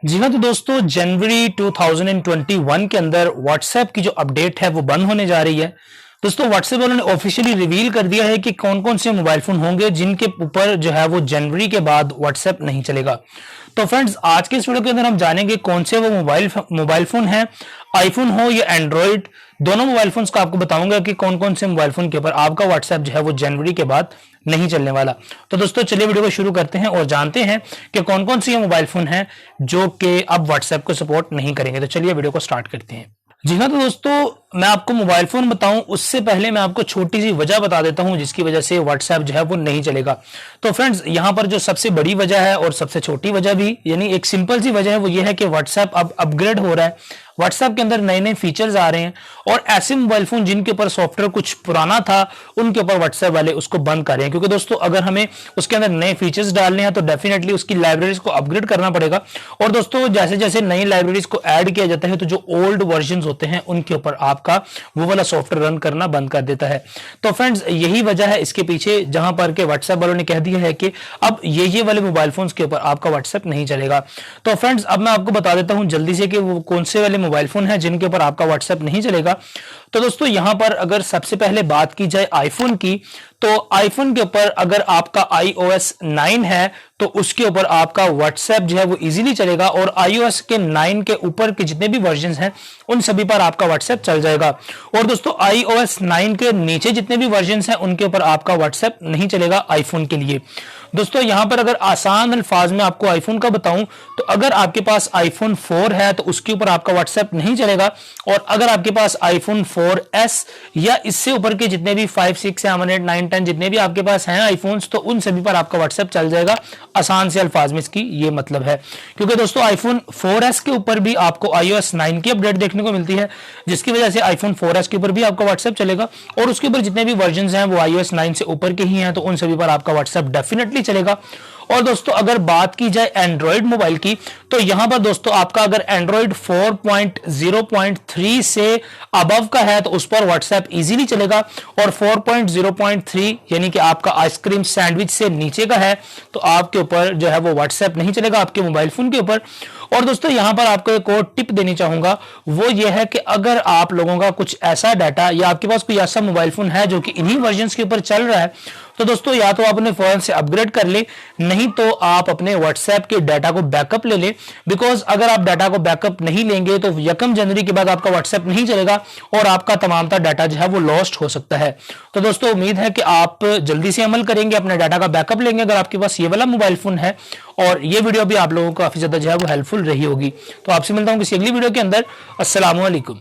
जी हाँ, तो दोस्तों जनवरी 2021 के अंदर व्हाट्सएप की जो अपडेट है वो बंद होने जा रही है। दोस्तों व्हाट्सएप वालों ने ऑफिशियली रिवील कर दिया है कि कौन-कौन से मोबाइल फ़ोन होंगे जिनके ऊपर जो है वो जनवरी के बाद व्हाट्सएप नहीं चलेगा। तो फ्रेंड्स आज के इस वीडियो के अंदर हम जानेंगे कौन से वो मोबाइल फ़ोन हैं, आईफ़ोन हो या एंड्रॉयड, दोनों मोबाइल फ़ोन्स को आपको बताऊंगा कि कौन-कौन से मोबाइल फ़ोन के ऊपर आपका व्हाट्सएप जो है वो जनवरी के बाद नहीं चलने वाला। तो दोस्तों चलिए वीडियो को शुरू करते हैं और जानते हैं कि कौन-कौन से ये मोबाइल फ़ोन हैं जो कि अब व्हाट्सएप को सपोर्ट नहीं करेंगे। तो चलिए वीडियो को स्टार्ट करते हैं। जी हाँ, तो दोस्तों मैं आपको मोबाइल फ़ोन बताऊं उससे पहले मैं आपको छोटी सी वजह बता देता हूं जिसकी वजह से व्हाट्सएप जो है वो नहीं चलेगा। तो फ्रेंड्स यहां पर जो सबसे बड़ी वजह है और सबसे छोटी वजह भी यानी एक सिंपल सी वजह है वो ये है कि व्हाट्सएप अब अपग्रेड हो रहा है। व्हाट्सएप के अंदर नए नए फीचर्स आ रहे हैं और ऐसे मोबाइल फोन जिनके ऊपर सॉफ्टवेयर कुछ पुराना था उनके ऊपर व्हाट्सएप वाले उसको बंद कर रहे हैं, क्योंकि दोस्तों अगर हमें उसके अंदर नए फीचर्स डालने हैं तो डेफिनेटली उसकी लाइब्रेरीज को अपग्रेड करना पड़ेगा। और दोस्तों जैसे जैसे नई लाइब्रेरीज को ऐड किया जाता है तो जो ओल्ड वर्जन होते हैं उनके ऊपर आपका वो वाला सॉफ्टवेयर रन करना बंद कर देता है। तो फ्रेंड्स यही वजह है इसके पीछे, जहां पर के व्हाट्सएप वालों ने कह दिया है कि अब ये वाले मोबाइल फोन्स के ऊपर आपका व्हाट्सएप नहीं चलेगा। तो फ्रेंड्स अब मैं आपको बता देता हूं जल्दी से कि वो कौन से वाले मोबाइल फोन है जिनके ऊपर आपका व्हाट्सएप नहीं चलेगा। तो दोस्तों यहां पर अगर सबसे पहले बात की जाए आईफोन की, तो आईफोन के ऊपर अगर आपका iOS 9 है तो उसके ऊपर आपका व्हाट्सएप जो है वो इजीली चलेगा और iOS के 9 के ऊपर के जितने भी वर्जन हैं उन सभी पर आपका व्हाट्सएप चल जाएगा। और दोस्तों iOS 9 के नीचे जितने भी वर्जन हैं उनके ऊपर आपका व्हाट्सएप नहीं चलेगा आईफोन के लिए। दोस्तों यहां पर अगर आसान अल्फाज में आपको आईफोन का बताऊं तो अगर आपके पास आईफोन 4 है तो उसके ऊपर आपका व्हाट्सएप नहीं चलेगा, और अगर आपके पास आईफोन 4S या इससे ऊपर के जितने भी 5, 6, 7, 8, 9, 10 जितने भी आपके पास हैं आईफोन्स तो उन सभी पर आपका व्हाट्सएप चल जाएगा। आसान से अल्फाज में इसकी ये मतलब है, क्योंकि दोस्तों आईफोन 4S के ऊपर भी आपको iOS 9 की अपडेट देखने को मिलती है जिसकी वजह से आईफोन 4S के ऊपर भी आपका व्हाट्सएप चलेगा और उसके ऊपर जितने भी वर्जन हैं वो iOS 9 से ऊपर के ही हैं तो उन सभी पर आपका व्हाट्सएप डेफिनेटली चलेगा। और दोस्तों अगर बात की जाए एंड्रॉइड मोबाइल की तो यहां पर दोस्तों आपका अगर एंड्रॉइड 4.0.3 से अबव का है तो उस पर व्हाट्सएप इजीली चलेगा, और 4.0.3 यानी कि आपका आइसक्रीम सैंडविच से नीचे का है तो आपके ऊपर जो है वो व्हाट्सएप नहीं चलेगा आपके मोबाइल फोन के ऊपर। और दोस्तों यहां पर आपको एक और टिप देनी चाहूंगा, वो ये है कि अगर आप लोगों का कुछ ऐसा डाटा या आपके पास कोई ऐसा मोबाइल फोन है जो कि इन्हीं वर्जन्स के ऊपर चल रहा है तो दोस्तों या तो आप अपने फोन से अपग्रेड कर ले, नहीं तो आप अपने व्हाट्सएप के डाटा को बैकअप ले लें। बिकॉज अगर आप डाटा को बैकअप नहीं लेंगे तो 1 जनवरी के बाद आपका व्हाट्सएप नहीं चलेगा और आपका तमाम डाटा जो है वो लॉस्ट हो सकता है। तो दोस्तों उम्मीद है कि आप जल्दी से अमल करेंगे, अपने डाटा का बैकअप लेंगे अगर आपके पास ये वाला मोबाइल फोन है, और ये वीडियो भी आप लोगों को काफी ज्यादा जो है वो हेल्पफुल रही होगी। तो आपसे मिलता हूं किसी अगली वीडियो के अंदर। अस्सलाम वालेकुम।